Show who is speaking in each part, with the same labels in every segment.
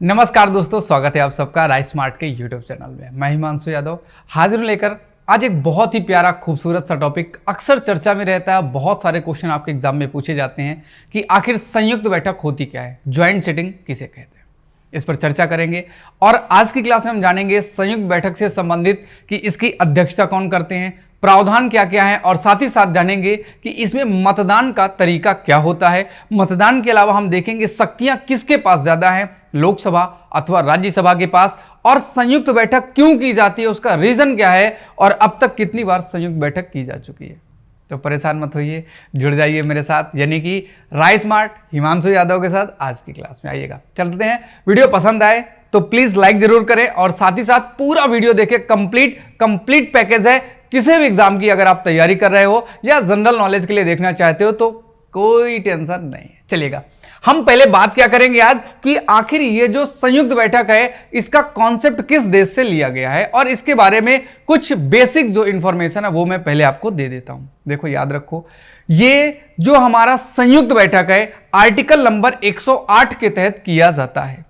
Speaker 1: नमस्कार दोस्तों, स्वागत है आप सबका राइस स्मार्ट के यूट्यूब चैनल में। मैं हिमांशु यादव हाजिर हूं लेकर आज एक बहुत ही प्यारा खूबसूरत सा टॉपिक। अक्सर चर्चा में रहता है, बहुत सारे क्वेश्चन आपके एग्जाम में पूछे जाते हैं कि आखिर संयुक्त बैठक होती क्या है, ज्वाइंट सिटिंग किसे कहते हैं। इस पर चर्चा करेंगे और आज की क्लास में हम जानेंगे संयुक्त बैठक से संबंधित कि इसकी अध्यक्षता कौन करते हैं, प्रावधान क्या क्या है, और साथ ही साथ जानेंगे कि इसमें मतदान का तरीका क्या होता है। मतदान के अलावा हम देखेंगे शक्तियां किसके पास ज्यादा है, लोकसभा अथवा राज्यसभा के पास, और संयुक्त बैठक क्यों की जाती है, उसका रीजन क्या है, और अब तक कितनी बार संयुक्त बैठक की जा चुकी है। तो परेशान मत होइए, जुड़ जाइए मेरे साथ, यानी कि राइस स्मार्ट हिमांशु यादव के साथ आज की क्लास में आइएगा। चलते हैं, वीडियो पसंद आए तो प्लीज लाइक जरूर करें और साथ ही साथ पूरा वीडियो देखें। कंप्लीट पैकेज है। किसी भी एग्जाम की अगर आप तैयारी कर रहे हो या जनरल नॉलेज के लिए देखना चाहते हो तो कोई टेंशन नहीं है। चलिएगा, हम पहले बात क्या करेंगे आज कि आखिर ये जो संयुक्त बैठक है इसका कॉन्सेप्ट किस देश से लिया गया है, और इसके बारे में कुछ बेसिक जो इंफॉर्मेशन है वो मैं पहले आपको दे देता हूं। देखो, याद रखो, ये जो हमारा संयुक्त बैठक है आर्टिकल नंबर 108 के तहत किया जाता है।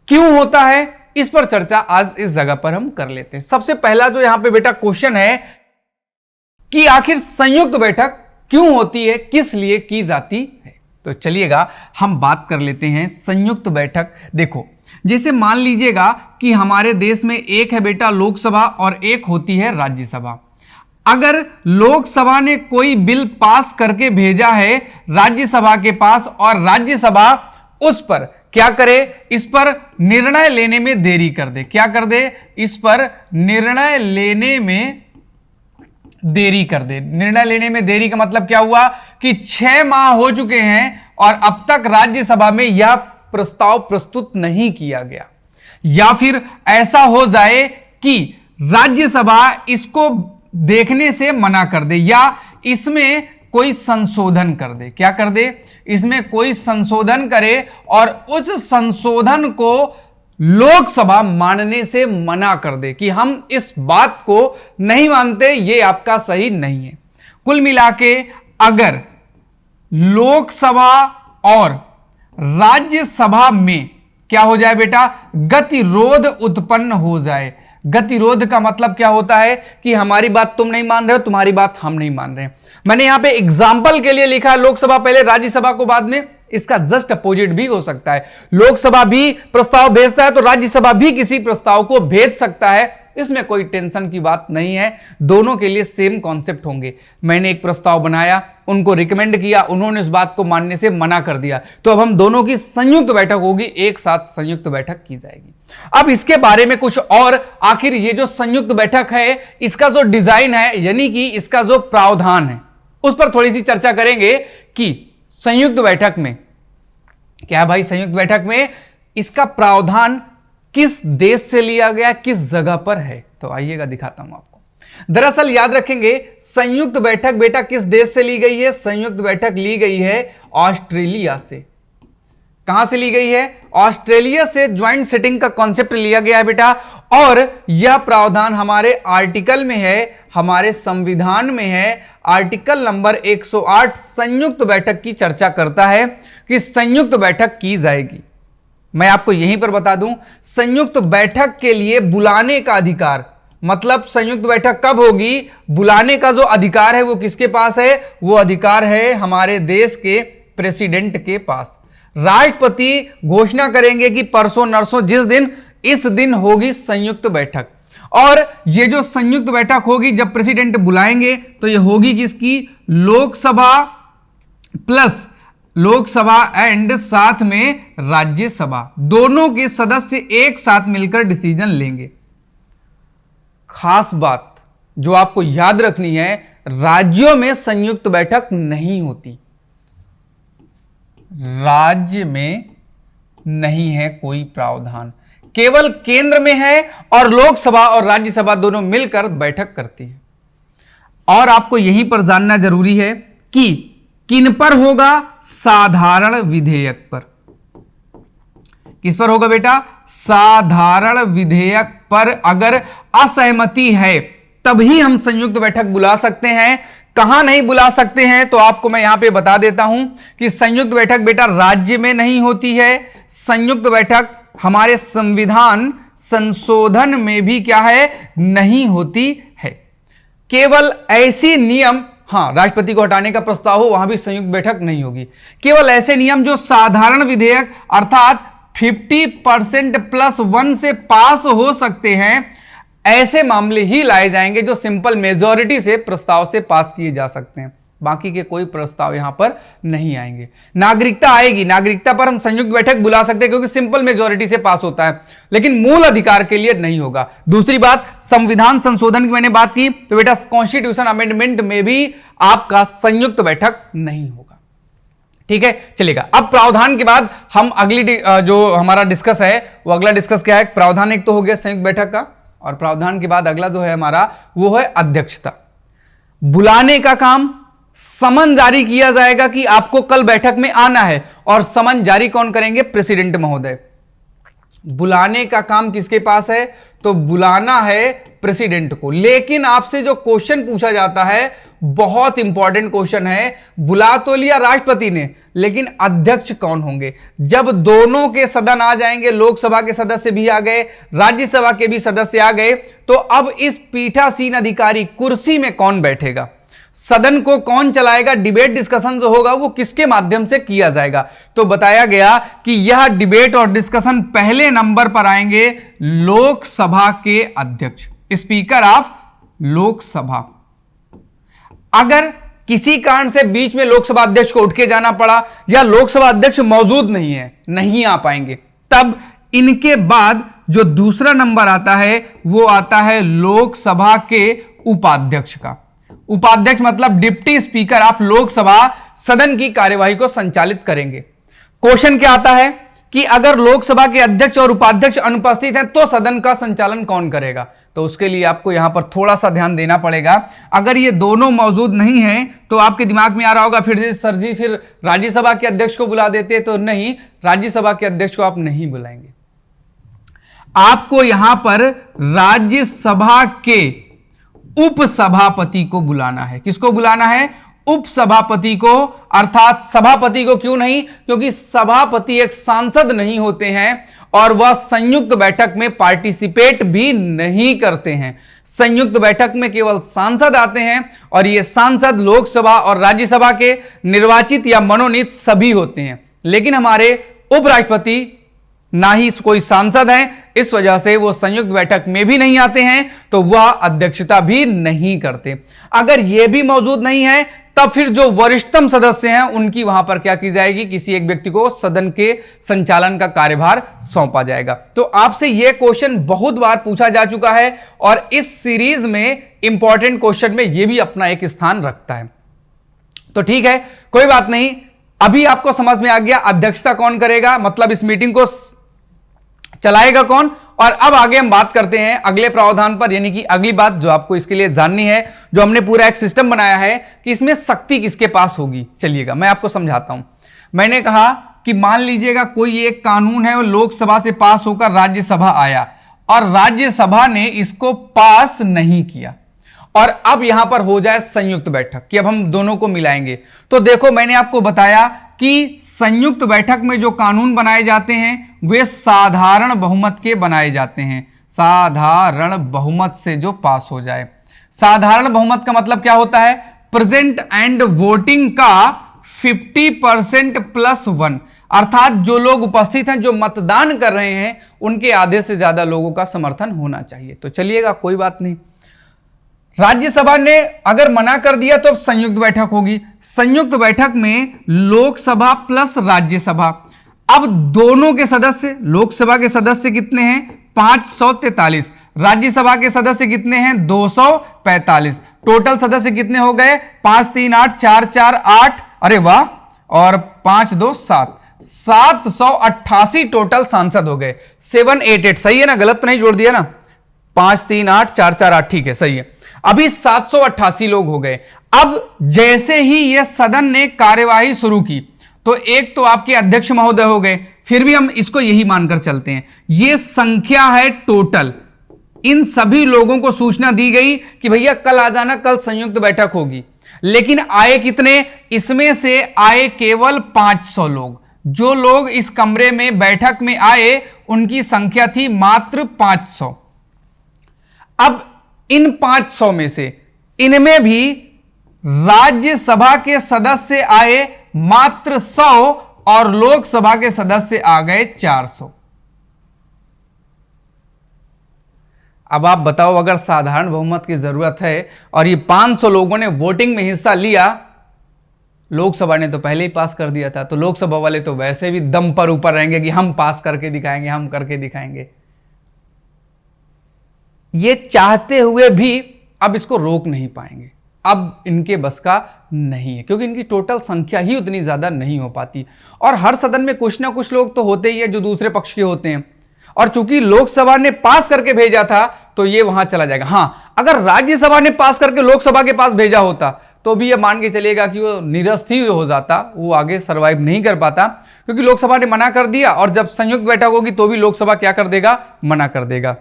Speaker 1: क्यों होता है, इस पर चर्चा आज इस जगह पर हम कर लेते हैं। सबसे पहला जो यहां पे बेटा क्वेश्चन है कि आखिर संयुक्त बैठक क्यों होती है, किस लिए की जाती है। तो चलिएगा हम बात कर लेते हैं संयुक्त बैठक। देखो, जैसे मान लीजिएगा कि हमारे देश में एक है बेटा लोकसभा और एक होती है राज्यसभा। अगर लोकसभा ने कोई बिल पास करके भेजा है राज्यसभा के पास और राज्यसभा उस पर क्या करे, इस पर निर्णय लेने में देरी कर दे। क्या कर दे, इस पर निर्णय लेने में देरी कर दे। निर्णय लेने में देरी का मतलब क्या हुआ कि 6 माह हो चुके हैं और अब तक राज्यसभा में यह प्रस्ताव प्रस्तुत नहीं किया गया, या फिर ऐसा हो जाए कि राज्यसभा इसको देखने से मना कर दे या इसमें कोई संशोधन कर दे। क्या कर दे, इसमें कोई संशोधन करे और उस संशोधन को लोकसभा मानने से मना कर दे कि हम इस बात को नहीं मानते, ये आपका सही नहीं है। कुल मिलाके अगर लोकसभा और राज्यसभा में क्या हो जाए बेटा, गतिरोध उत्पन्न हो जाए। गतिरोध का मतलब क्या होता है कि हमारी बात तुम नहीं मान रहे हो, तुम्हारी बात हम नहीं मान रहे हैं। मैंने यहां पे एग्जाम्पल के लिए लिखा है लोकसभा पहले राज्यसभा को बाद में, इसका जस्ट अपोजिट भी हो सकता है। लोकसभा भी प्रस्ताव भेजता है तो राज्यसभा भी किसी प्रस्ताव को भेज सकता है, इसमें कोई टेंशन की बात नहीं है। दोनों के लिए सेम कॉन्सेप्ट होंगे। मैंने एक प्रस्ताव बनाया, उनको रिकमेंड किया, उन्होंने इस बात को मानने से मना कर दिया, तो अब हम दोनों की संयुक्त बैठक होगी, एक साथ संयुक्त बैठक की जाएगी। अब इसके बारे में कुछ और, आखिर ये जो संयुक्त बैठक है इसका जो डिजाइन है, यानी कि इसका जो प्रावधान है, उस पर थोड़ी सी चर्चा करेंगे कि संयुक्त बैठक में क्या भाई, संयुक्त बैठक में इसका प्रावधान किस देश से लिया गया, किस जगह पर है। तो आइएगा दिखाता हूं आपको। दरअसल याद रखेंगे, संयुक्त बैठक बेटा किस देश से ली गई है, संयुक्त बैठक ली गई है ऑस्ट्रेलिया से। कहां से ली गई है, ऑस्ट्रेलिया से ज्वाइंट सिटिंग का कॉन्सेप्ट लिया गया है बेटा, और यह प्रावधान हमारे आर्टिकल में है, हमारे संविधान में है। आर्टिकल नंबर 108 संयुक्त बैठक की चर्चा करता है कि संयुक्त बैठक की जाएगी। मैं आपको यहीं पर बता दूं, संयुक्त बैठक के लिए बुलाने का अधिकार, मतलब संयुक्त बैठक कब होगी, बुलाने का जो अधिकार है वो किसके पास है, वो अधिकार है हमारे देश के प्रेसिडेंट के पास। राष्ट्रपति घोषणा करेंगे कि परसों नरसों जिस दिन, इस दिन होगी संयुक्त बैठक, और ये जो संयुक्त बैठक होगी जब प्रेसिडेंट बुलाएंगे तो ये होगी किसकी, लोकसभा प्लस लोकसभा एंड साथ में राज्यसभा, दोनों के सदस्य एक साथ मिलकर डिसीजन लेंगे। खास बात जो आपको याद रखनी है, राज्यों में संयुक्त बैठक नहीं होती, राज्य में नहीं है कोई प्रावधान, केवल केंद्र में है, और लोकसभा और राज्यसभा दोनों मिलकर बैठक करती है। और आपको यहीं पर जानना जरूरी है कि किन पर होगा, साधारण विधेयक पर। किस पर होगा बेटा, साधारण विधेयक पर अगर असहमति है तभी हम संयुक्त बैठक बुला सकते हैं। कहां नहीं बुला सकते हैं, तो आपको मैं यहां पे बता देता हूं कि संयुक्त बैठक बेटा राज्य में नहीं होती है, संयुक्त बैठक हमारे संविधान संशोधन में भी क्या है, नहीं होती है। केवल ऐसी नियम, हाँ, राष्ट्रपति को हटाने का प्रस्ताव हो वहां भी संयुक्त बैठक नहीं होगी। केवल ऐसे नियम जो साधारण विधेयक अर्थात 50% प्लस 1 से पास हो सकते हैं, ऐसे मामले ही लाए जाएंगे जो सिंपल मेजॉरिटी से प्रस्ताव से पास किए जा सकते हैं। बाकी के कोई प्रस्ताव यहां पर नहीं आएंगे। नागरिकता आएगी, नागरिकता पर हम संयुक्त बैठक बुला सकते हैं क्योंकि सिंपल मेजॉरिटी से पास होता है, लेकिन मूल अधिकार के लिए नहीं होगा। दूसरी बात, संविधान संशोधन की मैंने बात की, तो बेटा कॉन्स्टिट्यूशन अमेंडमेंट में भी आपका संयुक्त बैठक नहीं होगा। ठीक है, चलेगा। अब प्रावधान के बाद हम अगली जो हमारा डिस्कस है वो अगला डिस्कस क्या है, प्रावधान एक तो हो गया संयुक्त बैठक का, और प्रावधान के बाद अगला जो है हमारा वो है अध्यक्षता। बुलाने का काम, समन जारी किया जाएगा कि आपको कल बैठक में आना है, और समन जारी कौन करेंगे, प्रेसिडेंट महोदय। बुलाने का काम किसके पास है, तो बुलाना है प्रेसिडेंट को। लेकिन आपसे जो क्वेश्चन पूछा जाता है बहुत इंपॉर्टेंट क्वेश्चन है, बुला तो लिया राष्ट्रपति ने, लेकिन अध्यक्ष कौन होंगे। जब दोनों के सदन आ जाएंगे, लोकसभा के सदस्य भी आ गए, राज्यसभा के भी सदस्य आ गए, तो अब इस पीठासीन अधिकारी कुर्सी में कौन बैठेगा, सदन को कौन चलाएगा, डिबेट डिस्कशन जो होगा वो किसके माध्यम से किया जाएगा। तो बताया गया कि यह डिबेट और डिस्कशन पहले नंबर पर आएंगे लोकसभा के अध्यक्ष, स्पीकर ऑफ लोकसभा। अगर किसी कारण से बीच में लोकसभा अध्यक्ष को उठ के जाना पड़ा या लोकसभा अध्यक्ष मौजूद नहीं है, नहीं आ पाएंगे, तब इनके बाद जो दूसरा नंबर आता है वो आता है लोकसभा के उपाध्यक्ष का। उपाध्यक्ष मतलब डिप्टी स्पीकर ऑफ लोकसभा सदन की कार्यवाही को संचालित करेंगे। क्वेश्चन क्या आता है कि अगर लोकसभा के अध्यक्ष और उपाध्यक्ष अनुपस्थित हैं तो सदन का संचालन कौन करेगा। तो उसके लिए आपको यहां पर थोड़ा सा ध्यान देना पड़ेगा। अगर ये दोनों मौजूद नहीं हैं तो आपके दिमाग में आ रहा होगा फिर सर जी फिर राज्यसभा के अध्यक्ष को बुला देते, तो नहीं, राज्यसभा के अध्यक्ष को आप नहीं बुलाएंगे। आपको यहां पर राज्यसभा के उपसभापति को बुलाना है। किसको बुलाना है, उपसभापति को, अर्थात सभापति को क्यों नहीं, क्योंकि सभापति एक सांसद नहीं होते हैं और वह संयुक्त बैठक में पार्टिसिपेट भी नहीं करते हैं। संयुक्त बैठक में केवल सांसद आते हैं और ये सांसद लोकसभा और राज्यसभा के निर्वाचित या मनोनीत सभी होते हैं। लेकिन हमारे उपराष्ट्रपति ना ही कोई सांसद हैं, इस वजह से वो संयुक्त बैठक में भी नहीं आते हैं, तो वह अध्यक्षता भी नहीं करते। अगर ये भी मौजूद नहीं है तब फिर जो वरिष्ठतम सदस्य हैं उनकी वहां पर क्या की जाएगी, किसी एक व्यक्ति को सदन के संचालन का कार्यभार सौंपा जाएगा। तो आपसे यह क्वेश्चन बहुत बार पूछा जा चुका है और इस सीरीज में इंपॉर्टेंट क्वेश्चन में यह भी अपना एक स्थान रखता है। तो ठीक है, कोई बात नहीं, अभी आपको समझ में आ गया अध्यक्षता कौन करेगा, मतलब इस मीटिंग को चलाएगा कौन। और अब आगे हम बात करते हैं अगले प्रावधान पर, यानी कि अगली बात जो आपको इसके लिए जाननी है, जो हमने पूरा एक सिस्टम बनाया है कि इसमें शक्ति किसके पास होगी। चलिएगा मैं आपको समझाता हूं। मैंने कहा कि मान लीजिएगा कोई एक कानून है वो लोकसभा से पास होकर राज्यसभा आया और राज्यसभा ने इसको पास नहीं किया, और अब यहां पर हो जाए संयुक्त बैठक कि अब हम दोनों को मिलाएंगे। तो देखो मैंने आपको बताया कि संयुक्त बैठक में जो कानून बनाए जाते हैं वे साधारण बहुमत के बनाए जाते हैं, साधारण बहुमत से जो पास हो जाए। साधारण बहुमत का मतलब क्या होता है, प्रेजेंट एंड वोटिंग का 50% प्लस 1, अर्थात जो लोग उपस्थित हैं, जो मतदान कर रहे हैं, उनके आधे से ज्यादा लोगों का समर्थन होना चाहिए। तो चलिएगा कोई बात नहीं, राज्यसभा ने अगर मना कर दिया तो संयुक्त बैठक होगी। संयुक्त बैठक में लोकसभा प्लस राज्यसभा, अब दोनों के सदस्य, लोकसभा के सदस्य कितने हैं 543, राज्यसभा के सदस्य कितने हैं 245, टोटल सदस्य कितने हो गए 5 3 8 4 4 8, अरे वाह, और 5 2 7, 788 टोटल सांसद हो गए। 788 सही है ना, गलत तो नहीं जोड़ दिया ना, 5 3 8 4 4 8 ठीक है, सही है। अभी 788 लोग हो गए। अब जैसे ही यह सदन ने कार्यवाही शुरू की तो एक तो आपके अध्यक्ष महोदय हो गए, फिर भी हम इसको यही मानकर चलते हैं यह संख्या है टोटल। इन सभी लोगों को सूचना दी गई कि भैया कल आ जाना, कल संयुक्त बैठक होगी। लेकिन आए कितने, इसमें से आए केवल 500 लोग। जो लोग इस कमरे में बैठक में आए उनकी संख्या थी मात्र 500। अब इन 500 में से इनमें भी राज्यसभा के सदस्य आए मात्र 100 और लोकसभा के सदस्य आ गए 400। अब आप बताओ, अगर साधारण बहुमत की जरूरत है और ये 500 लोगों ने वोटिंग में हिस्सा लिया, लोकसभा ने तो पहले ही पास कर दिया था, तो लोकसभा वाले तो वैसे भी दम पर ऊपर रहेंगे कि हम पास करके दिखाएंगे, हम करके दिखाएंगे। ये चाहते हुए भी अब इसको रोक नहीं पाएंगे, अब इनके बस का नहीं है, क्योंकि इनकी टोटल संख्या ही उतनी ज्यादा नहीं हो पाती। और हर सदन में कुछ ना कुछ लोग तो होते ही है जो दूसरे पक्ष के होते हैं, और चूंकि लोकसभा ने पास करके भेजा था तो ये वहां चला जाएगा। हां, अगर राज्यसभा ने पास करके लोकसभा के पास भेजा होता तो भी ये मान के चलेगा कि वो निरस्त ही हो जाता, वो आगे सरवाइव नहीं कर पाता, क्योंकि लोकसभा ने मना कर दिया, और जब संयुक्त बैठक होगी तो भी लोकसभा क्या कर देगा, मना कर देगा।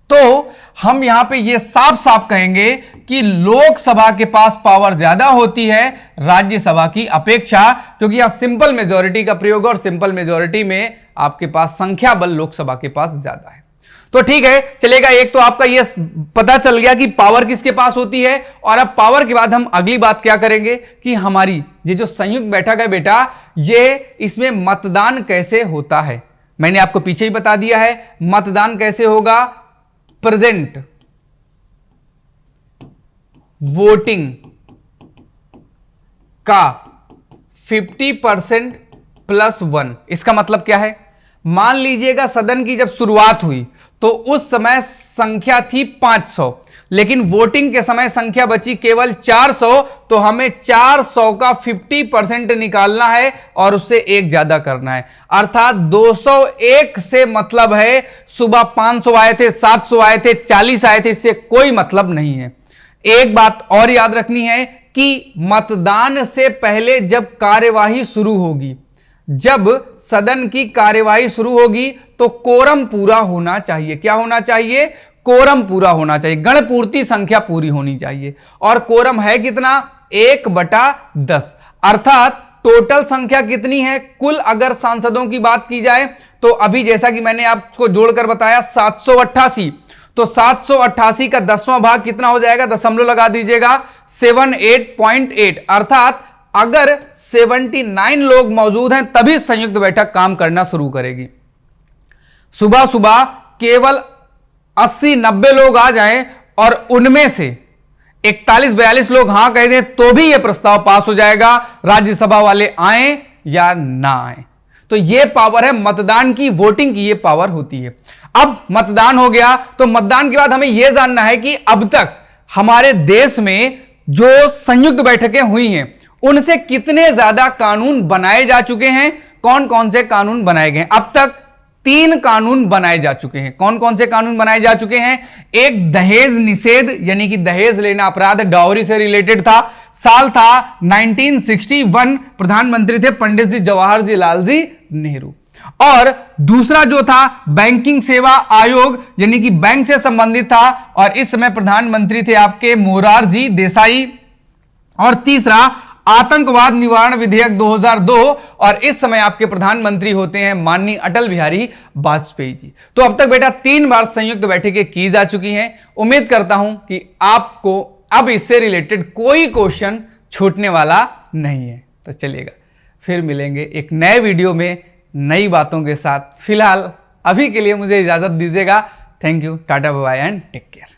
Speaker 1: तो हम यहां पे ये साफ साफ कहेंगे कि लोकसभा के पास पावर ज्यादा होती है राज्यसभा की अपेक्षा, क्योंकि यहां सिंपल मेजॉरिटी का प्रयोग, और सिंपल मेजॉरिटी में आपके पास संख्या बल लोकसभा के पास ज्यादा है। तो ठीक है, चलेगा। एक तो आपका ये पता चल गया कि पावर किसके पास होती है, और अब पावर के बाद हम अगली बात क्या करेंगे कि हमारी ये जो संयुक्त बैठक है बेटा, ये इसमें मतदान कैसे होता है। मैंने आपको पीछे ही बता दिया है मतदान कैसे होगा। प्रेजेंट वोटिंग का 50% प्लस 1। इसका मतलब क्या है, मान लीजिएगा सदन की जब शुरुआत हुई तो उस समय संख्या थी 500, लेकिन वोटिंग के समय संख्या बची केवल 400, तो हमें 400 का 50% निकालना है और उससे एक ज्यादा करना है, अर्थात 201 से मतलब है सुबह 500 आए थे, 700 आए थे, 40 आए थे, इससे कोई मतलब नहीं है। एक बात और याद रखनी है कि मतदान से पहले जब कार्यवाही शुरू होगी, जब सदन की कार्यवाही शुरू होगी तो कोरम पूरा होना चाहिए। क्या होना चाहिए, कोरम पूरा होना चाहिए, गणपूर्ति संख्या पूरी होनी चाहिए। और कोरम है कितना, 1/10, अर्थात टोटल संख्या कितनी है कुल, अगर सांसदों की बात की जाए तो अभी जैसा कि मैंने आपको जोड़कर बताया 788, तो 788 का 10वां भाग कितना हो जाएगा, दशमलव लगा दीजिएगा, 78.8, अर्थात अगर 79 लोग मौजूद हैं तभी संयुक्त बैठक काम करना शुरू करेगी। सुबह सुबह केवल 80-90 लोग आ जाएं और उनमें से 41-42 लोग हां कह दें तो भी यह प्रस्ताव पास हो जाएगा, राज्यसभा वाले आए या ना आए। तो यह पावर है मतदान की, वोटिंग की यह पावर होती है। अब मतदान हो गया, तो मतदान के बाद हमें यह जानना है कि अब तक हमारे देश में जो संयुक्त बैठकें हुई हैं उनसे कितने ज्यादा कानून बनाए जा चुके हैं, कौन कौन से कानून बनाए गए। अब तक 3 कानून बनाए जा चुके हैं। कौन कौन से कानून बनाए जा चुके हैं, एक दहेज निषेध, यानी कि दहेज लेना अपराध, डाउरी से रिलेटेड था, साल था 1961, प्रधानमंत्री थे पंडित जी जवाहर जी लाल जी नेहरू। और दूसरा जो था बैंकिंग सेवा आयोग, यानी कि बैंक से संबंधित था, और इस समय प्रधानमंत्री थे आपके मोरारजी देसाई। और तीसरा आतंकवाद निवारण विधेयक 2002, और इस समय आपके प्रधानमंत्री होते हैं माननीय अटल बिहारी वाजपेयी जी। तो अब तक बेटा 3 बार संयुक्त बैठकें की जा चुकी हैं। उम्मीद करता हूं कि आपको अब इससे रिलेटेड कोई क्वेश्चन छूटने वाला नहीं है। तो चलिएगा, फिर मिलेंगे एक नए वीडियो में नई बातों के साथ। फिलहाल अभी के लिए मुझे इजाजत दीजिएगा। Thank you, tata bye bye and take care.